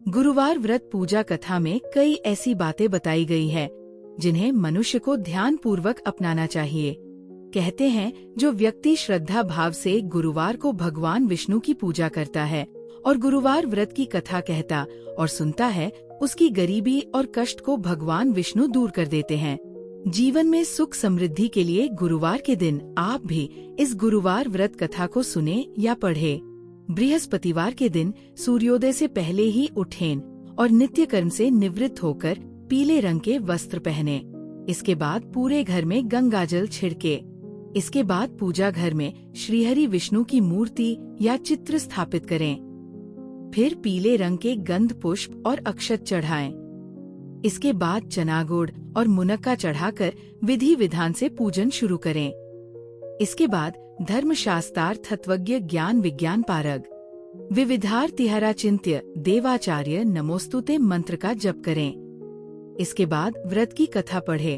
गुरुवार व्रत पूजा कथा में कई ऐसी बातें बताई गई है जिन्हें मनुष्य को ध्यान पूर्वक अपनाना चाहिए। कहते हैं जो व्यक्ति श्रद्धा भाव से गुरुवार को भगवान विष्णु की पूजा करता है और गुरुवार व्रत की कथा कहता और सुनता है, उसकी गरीबी और कष्ट को भगवान विष्णु दूर कर देते हैं। जीवन में सुख समृद्धि के लिए गुरुवार के दिन आप भी इस गुरुवार व्रत कथा को सुने या पढ़े। बृहस्पतिवार के दिन सूर्योदय से पहले ही उठें और नित्य कर्म से निवृत्त होकर पीले रंग के वस्त्र पहने। इसके बाद पूरे घर में गंगा जल छिड़के। इसके बाद पूजा घर में श्रीहरि विष्णु की मूर्ति या चित्र स्थापित करें। फिर पीले रंग के गंध पुष्प और अक्षत चढ़ाएं। इसके बाद चना गुड़ और मुनक्का चढ़ाकर विधि विधान से पूजन शुरू करें। इसके बाद धर्मशास्त्रार्थ तत्वज्ञ ज्ञान विज्ञान पारग विविधार तिहरा चिंत्य देवाचार्य नमोस्तुते मंत्र का जप करें। इसके बाद व्रत की कथा पढ़े।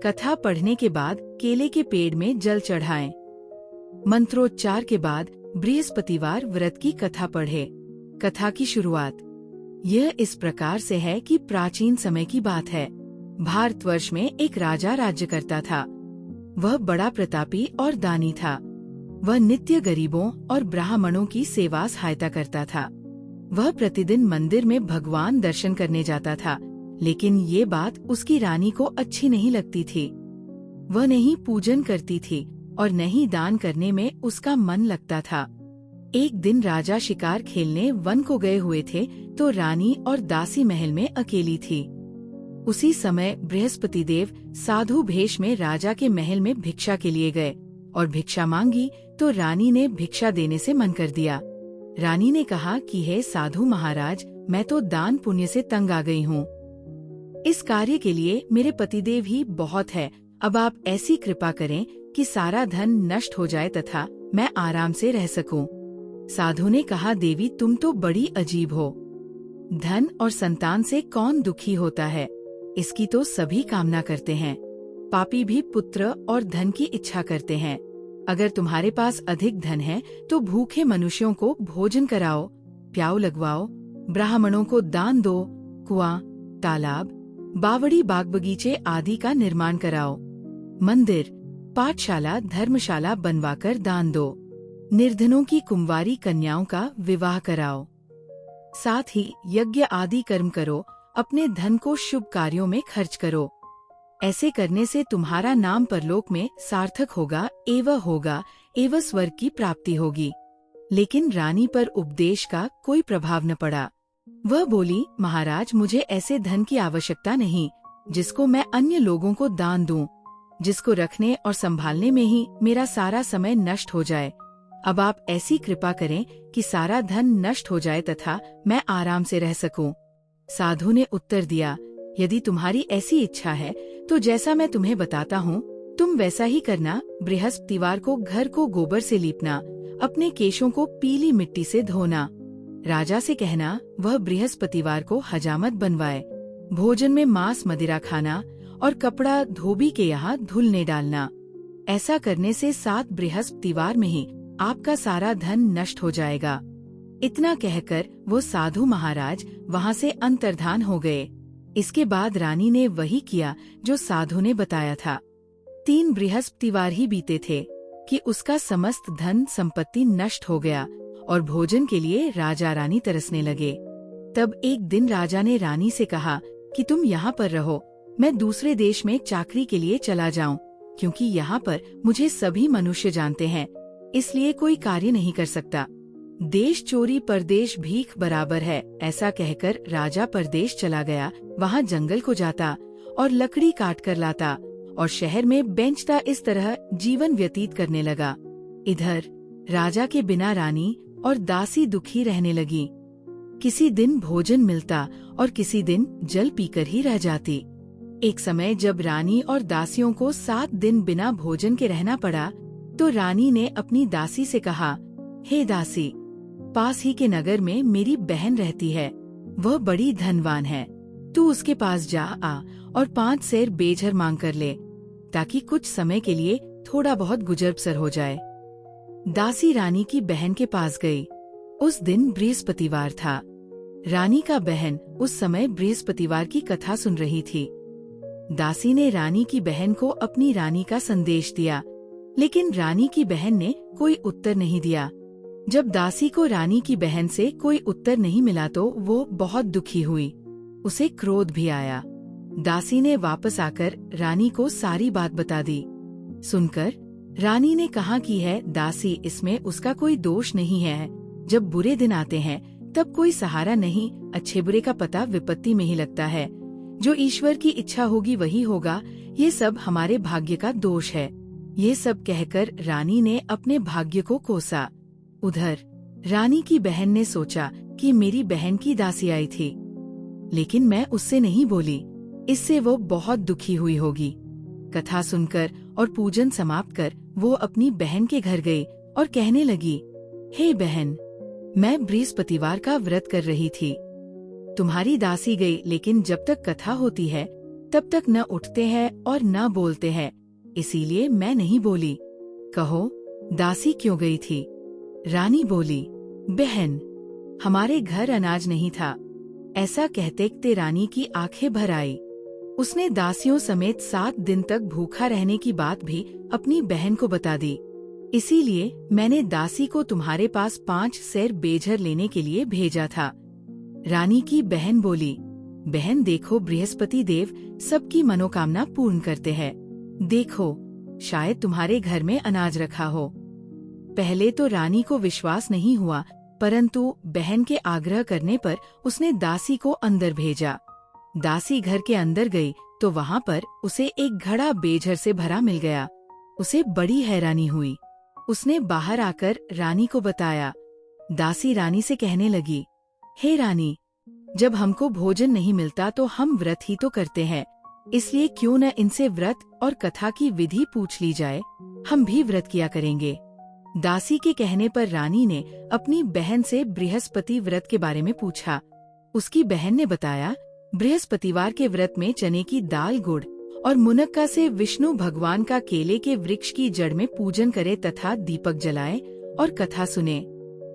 कथा पढ़ने के बाद केले के पेड़ में जल चढ़ाएं। मंत्रोच्चार के बाद बृहस्पतिवार व्रत की कथा पढ़े। कथा की शुरुआत यह इस प्रकार से है कि प्राचीन समय की बात है। भारतवर्ष में एक राजा राज्य करता था। वह बड़ा प्रतापी और दानी था। वह नित्य गरीबों और ब्राह्मणों की सेवा सहायता करता था। वह प्रतिदिन मंदिर में भगवान दर्शन करने जाता था, लेकिन ये बात उसकी रानी को अच्छी नहीं लगती थी। वह नहीं पूजन करती थी और न ही दान करने में उसका मन लगता था। एक दिन राजा शिकार खेलने वन को गए हुए थे तो रानी और दासी महल में अकेली थी। उसी समय बृहस्पति देव साधु भेष में राजा के महल में भिक्षा के लिए गए और भिक्षा मांगी तो रानी ने भिक्षा देने से मन कर दिया। रानी ने कहा कि हे साधु महाराज, मैं तो दान पुण्य से तंग आ गई हूँ। इस कार्य के लिए मेरे पतिदेव ही बहुत है। अब आप ऐसी कृपा करें कि सारा धन नष्ट हो जाए तथा मैं आराम से रह सकूं। साधु ने कहा, देवी तुम तो बड़ी अजीब हो। धन और संतान से कौन दुखी होता है? इसकी तो सभी कामना करते हैं। पापी भी पुत्र और धन की इच्छा करते हैं। अगर तुम्हारे पास अधिक धन है तो भूखे मनुष्यों को भोजन कराओ, प्याऊ लगवाओ, ब्राह्मणों को दान दो, कुआं, तालाब, बावड़ी, बाग बगीचे आदि का निर्माण कराओ, मंदिर, पाठशाला, धर्मशाला बनवाकर दान दो, निर्धनों की कुंवारी कन्याओं का विवाह कराओ। साथ ही यज्ञ आदि कर्म करो, अपने धन को शुभ कार्यों में खर्च करो। ऐसे करने से तुम्हारा नाम परलोक में सार्थक होगा एवं स्वर्ग की प्राप्ति होगी। लेकिन रानी पर उपदेश का कोई प्रभाव न पड़ा। वह बोली, महाराज मुझे ऐसे धन की आवश्यकता नहीं जिसको मैं अन्य लोगों को दान दूं, जिसको रखने और संभालने में ही मेरा सारा समय नष्ट हो जाए। अब आप ऐसी कृपा करें कि सारा धन नष्ट हो जाए तथा मैं आराम से रह सकूं। साधु ने उत्तर दिया, यदि तुम्हारी ऐसी इच्छा है तो जैसा मैं तुम्हें बताता हूँ तुम वैसा ही करना। बृहस्पतिवार को घर को गोबर से लीपना, अपने केशों को पीली मिट्टी से धोना। राजा से कहना वह बृहस्पतिवार को हजामत बनवाए। भोजन में मांस मदिरा खाना और कपड़ा धोबी के यहाँ धुलने डालना। ऐसा करने से 7 बृहस्पतिवार में ही आपका सारा धन नष्ट हो जाएगा। इतना कहकर वो साधु महाराज वहाँ से अंतर्धान हो गए। इसके बाद रानी ने वही किया जो साधु ने बताया था। 3 बृहस्पतिवार ही बीते थे कि उसका समस्त धन संपत्ति नष्ट हो गया और भोजन के लिए राजा रानी तरसने लगे। तब एक दिन राजा ने रानी से कहा कि तुम यहाँ पर रहो, मैं दूसरे देश में चाकरी के लिए चला जाऊं, क्योंकि यहाँ पर मुझे सभी मनुष्य जानते हैं, इसलिए कोई कार्य नहीं कर सकता। देश चोरी परदेश भीख बराबर है। ऐसा कहकर राजा परदेश चला गया। वहाँ जंगल को जाता और लकड़ी काट कर लाता और शहर में बेचता। इस तरह जीवन व्यतीत करने लगा। इधर राजा के बिना रानी और दासी दुखी रहने लगी। किसी दिन भोजन मिलता और किसी दिन जल पीकर ही रह जाती। एक समय जब रानी और दासियों को 7 दिन बिना भोजन के रहना पड़ा तो रानी ने अपनी दासी से कहा, हे दासी, पास ही के नगर में मेरी बहन रहती है, वह बड़ी धनवान है। तू उसके पास जा आ और 5 सेर बेझर मांग कर ले, ताकि कुछ समय के लिए थोड़ा बहुत गुजर बसर हो जाए। दासी रानी की बहन के पास गई। उस दिन बृहस्पतिवार था। रानी का बहन उस समय बृहस्पतिवार की कथा सुन रही थी। दासी ने रानी की बहन को अपनी रानी का संदेश दिया, लेकिन रानी की बहन ने कोई उत्तर नहीं दिया। जब दासी को रानी की बहन से कोई उत्तर नहीं मिला तो वो बहुत दुखी हुई। उसे क्रोध भी आया। दासी ने वापस आकर रानी को सारी बात बता दी। सुनकर रानी ने कहा कि है दासी, इसमें उसका कोई दोष नहीं है। जब बुरे दिन आते हैं तब कोई सहारा नहीं, अच्छे बुरे का पता विपत्ति में ही लगता है। जो ईश्वर की इच्छा होगी वही होगा, ये सब हमारे भाग्य का दोष है। ये सब कहकर रानी ने अपने भाग्य को कोसा। उधर रानी की बहन ने सोचा कि मेरी बहन की दासी आई थी, लेकिन मैं उससे नहीं बोली, इससे वो बहुत दुखी हुई होगी। कथा सुनकर और पूजन समाप्त कर वो अपनी बहन के घर गई और कहने लगी, हे बहन, मैं बृहस्पतिवार का व्रत कर रही थी। तुम्हारी दासी गई, लेकिन जब तक कथा होती है तब तक न उठते हैं और न बोलते हैं, इसीलिए मैं नहीं बोली। कहो, दासी क्यों गई थी? रानी बोली, बहन, हमारे घर अनाज नहीं था। ऐसा कहते रानी की आंखें भर आई। उसने दासियों समेत 7 दिन तक भूखा रहने की बात भी अपनी बहन को बता दी। इसीलिए मैंने दासी को तुम्हारे पास 5 सेर बेझर लेने के लिए भेजा था। रानी की बहन बोली, बहन देखो, बृहस्पति देव सबकी मनोकामना पूर्ण करते हैं। देखो, शायद तुम्हारे घर में अनाज रखा हो। पहले तो रानी को विश्वास नहीं हुआ, परंतु बहन के आग्रह करने पर उसने दासी को अंदर भेजा। दासी घर के अंदर गई तो वहाँ पर उसे एक घड़ा बेझर से भरा मिल गया। उसे बड़ी हैरानी हुई। उसने बाहर आकर रानी को बताया। दासी रानी से कहने लगी, हे रानी, जब हमको भोजन नहीं मिलता तो हम व्रत ही तो करते हैं, इसलिए क्यों न इनसे व्रत और कथा की विधि पूछ ली जाए, हम भी व्रत किया करेंगे। दासी के कहने पर रानी ने अपनी बहन से बृहस्पति व्रत के बारे में पूछा। उसकी बहन ने बताया, बृहस्पतिवार के व्रत में चने की दाल, गुड़ और मुनक्का से विष्णु भगवान का केले के वृक्ष की जड़ में पूजन करे तथा दीपक जलाए और कथा सुने।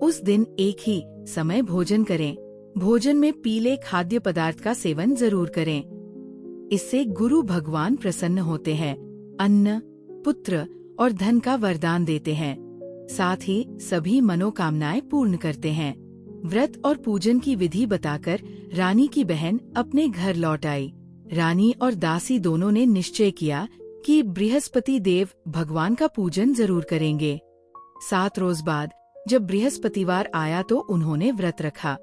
उस दिन एक ही समय भोजन करें। भोजन में पीले खाद्य पदार्थ का सेवन जरूर करें। इससे गुरु भगवान प्रसन्न होते हैं, अन्न, पुत्र और धन का वरदान देते हैं, साथ ही सभी मनोकामनाएं पूर्ण करते हैं। व्रत और पूजन की विधि बताकर रानी की बहन अपने घर लौट आई। रानी और दासी दोनों ने निश्चय किया कि बृहस्पति देव भगवान का पूजन जरूर करेंगे। 7 रोज बाद जब बृहस्पतिवार आया तो उन्होंने व्रत रखा।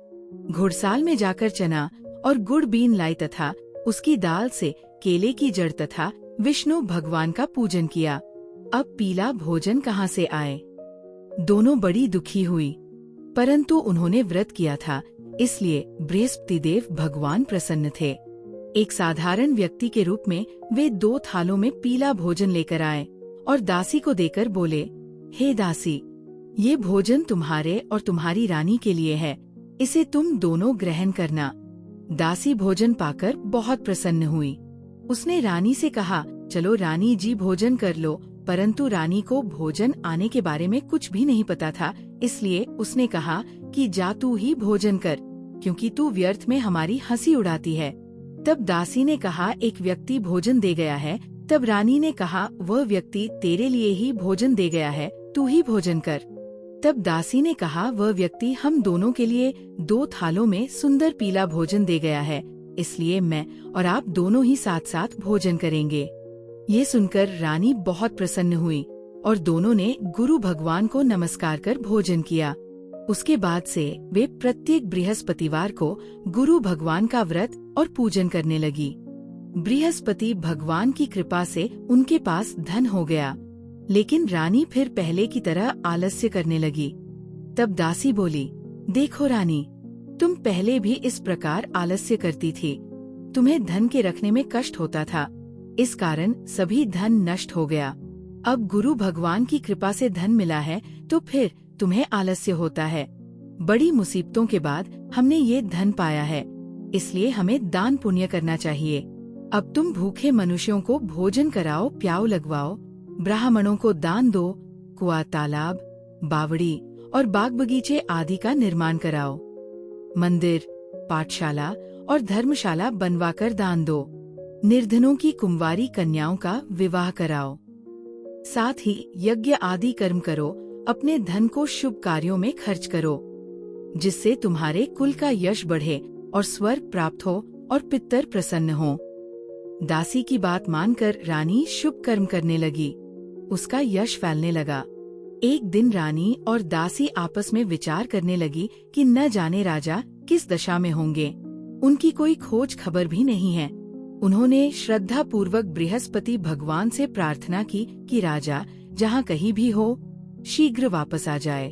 घुड़साल में जाकर चना और गुड़ बीन लाई तथा उसकी दाल से केले की जड़ तथा विष्णु भगवान का पूजन किया। अब पीला भोजन कहाँ से आए? दोनों बड़ी दुखी हुई, परंतु उन्होंने व्रत किया था, इसलिए बृहस्पति देव भगवान प्रसन्न थे। एक साधारण व्यक्ति के रूप में वे 2 थालों में पीला भोजन लेकर आए और दासी को देकर बोले, हे दासी, ये भोजन तुम्हारे और तुम्हारी रानी के लिए है, इसे तुम दोनों ग्रहण करना। दासी भोजन पाकर बहुत प्रसन्न हुई। उसने रानी से कहा, चलो रानी जी भोजन कर लो, परंतु रानी को भोजन आने के बारे में कुछ भी नहीं पता था, इसलिए उसने कहा कि जा तू ही भोजन कर, क्योंकि तू व्यर्थ में हमारी हंसी उड़ाती है। तब दासी ने कहा, एक व्यक्ति भोजन दे गया है। तब रानी ने कहा, वह व्यक्ति तेरे लिए ही भोजन दे गया है, तू ही भोजन कर। तब दासी ने कहा, वह व्यक्ति हम दोनों के लिए 2 थालों में सुंदर पीला भोजन दे गया है, इसलिए मैं और आप दोनों ही साथ साथ भोजन करेंगे। ये सुनकर रानी बहुत प्रसन्न हुई और दोनों ने गुरु भगवान को नमस्कार कर भोजन किया। उसके बाद से वे प्रत्येक बृहस्पतिवार को गुरु भगवान का व्रत और पूजन करने लगी। बृहस्पति भगवान की कृपा से उनके पास धन हो गया, लेकिन रानी फिर पहले की तरह आलस्य करने लगी। तब दासी बोली, देखो रानी, तुम पहले भी इस प्रकार आलस्य करती थी। तुम्हें धन के रखने में कष्ट होता था, इस कारण सभी धन नष्ट हो गया। अब गुरु भगवान की कृपा से धन मिला है तो फिर तुम्हें आलस्य होता है। बड़ी मुसीबतों के बाद हमने ये धन पाया है, इसलिए हमें दान पुण्य करना चाहिए। अब तुम भूखे मनुष्यों को भोजन कराओ, प्याऊ लगवाओ, ब्राह्मणों को दान दो, कुआं, तालाब, बावड़ी और बाग बगीचे आदि का निर्माण कराओ। मंदिर, पाठशाला और धर्मशाला बनवाकर दान दो। निर्धनों की कुंवारी कन्याओं का विवाह कराओ। साथ ही यज्ञ आदि कर्म करो, अपने धन को शुभ कार्यों में खर्च करो, जिससे तुम्हारे कुल का यश बढ़े और स्वर्ग प्राप्त हो और पितर प्रसन्न हो। दासी की बात मानकर रानी शुभ कर्म करने लगी। उसका यश फैलने लगा। एक दिन रानी और दासी आपस में विचार करने लगी कि न जाने राजा किस दशा में होंगे। उनकी कोई खोज खबर भी नहीं है। उन्होंने श्रद्धा पूर्वक बृहस्पति भगवान से प्रार्थना की कि राजा जहाँ कहीं भी हो शीघ्र वापस आ जाए।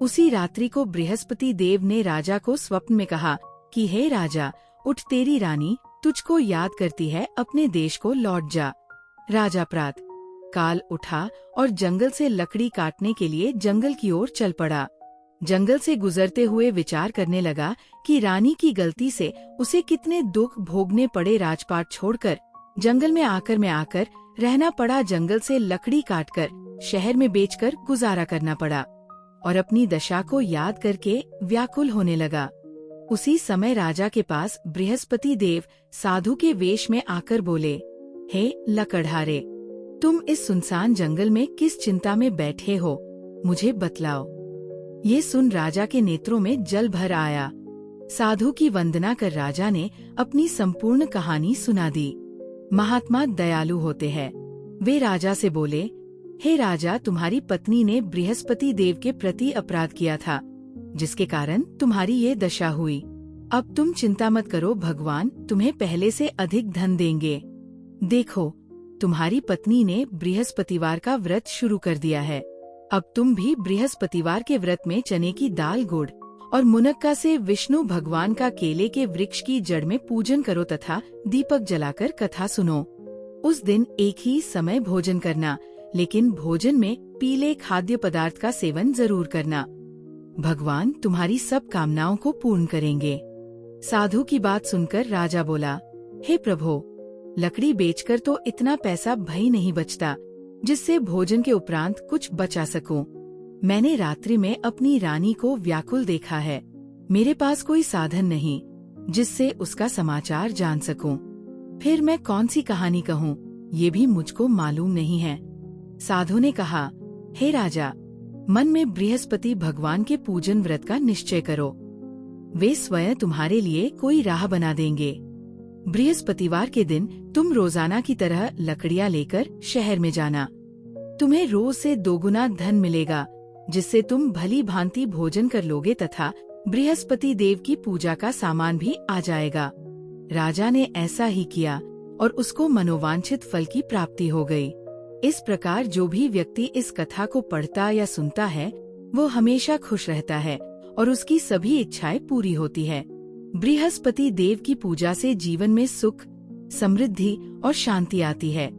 उसी रात्रि को बृहस्पति देव ने राजा को स्वप्न में कहा कि हे राजा, उठ, तेरी रानी तुझको याद करती है, अपने देश को लौट जा। राजा प्रातः काल उठा और जंगल से लकड़ी काटने के लिए जंगल की ओर चल पड़ा। जंगल से गुजरते हुए विचार करने लगा कि रानी की गलती से उसे कितने दुख भोगने पड़े। राजपाट छोड़कर जंगल में आकर रहना पड़ा। जंगल से लकड़ी काटकर शहर में बेचकर गुजारा करना पड़ा और अपनी दशा को याद करके व्याकुल होने लगा। उसी समय राजा के पास बृहस्पति देव साधु के वेश में आकर बोले, हे लकड़हारे, तुम इस सुनसान जंगल में किस चिंता में बैठे हो, मुझे बतलाओ। ये सुन राजा के नेत्रों में जल भर आया। साधु की वंदना कर राजा ने अपनी संपूर्ण कहानी सुना दी। महात्मा दयालु होते हैं। वे राजा से बोले, हे राजा, तुम्हारी पत्नी ने बृहस्पति देव के प्रति अपराध किया था, जिसके कारण तुम्हारी ये दशा हुई। अब तुम चिंता मत करो, भगवान तुम्हें पहले से अधिक धन देंगे। देखो, तुम्हारी पत्नी ने बृहस्पतिवार का व्रत शुरू कर दिया है। अब तुम भी बृहस्पतिवार के व्रत में चने की दाल, गुड़ और मुनक्का से विष्णु भगवान का केले के वृक्ष की जड़ में पूजन करो तथा दीपक जलाकर कथा सुनो। उस दिन एक ही समय भोजन करना, लेकिन भोजन में पीले खाद्य पदार्थ का सेवन जरूर करना। भगवान तुम्हारी सब कामनाओं को पूर्ण करेंगे। साधु की बात सुनकर राजा बोला, हे प्रभु, लकड़ी बेचकर तो इतना पैसा भई नहीं बचता जिससे भोजन के उपरांत कुछ बचा सकूं। मैंने रात्रि में अपनी रानी को व्याकुल देखा है। मेरे पास कोई साधन नहीं जिससे उसका समाचार जान सकूं। फिर मैं कौन सी कहानी कहूं, ये भी मुझको मालूम नहीं है। साधु ने कहा, हे राजा, मन में बृहस्पति भगवान के पूजन व्रत का निश्चय करो। वे स्वयं तुम्हारे लिए कोई राह बना देंगे। बृहस्पतिवार के दिन तुम रोजाना की तरह लकड़ियां लेकर शहर में जाना। तुम्हें रोज से दोगुना धन मिलेगा, जिससे तुम भली भांति भोजन कर लोगे तथा बृहस्पति देव की पूजा का सामान भी आ जाएगा। राजा ने ऐसा ही किया और उसको मनोवांछित फल की प्राप्ति हो गई। इस प्रकार जो भी व्यक्ति इस कथा को पढ़ता या सुनता है वो हमेशा खुश रहता है और उसकी सभी इच्छाएं पूरी होती है। बृहस्पति देव की पूजा से जीवन में सुख, समृद्धि और शांति आती है।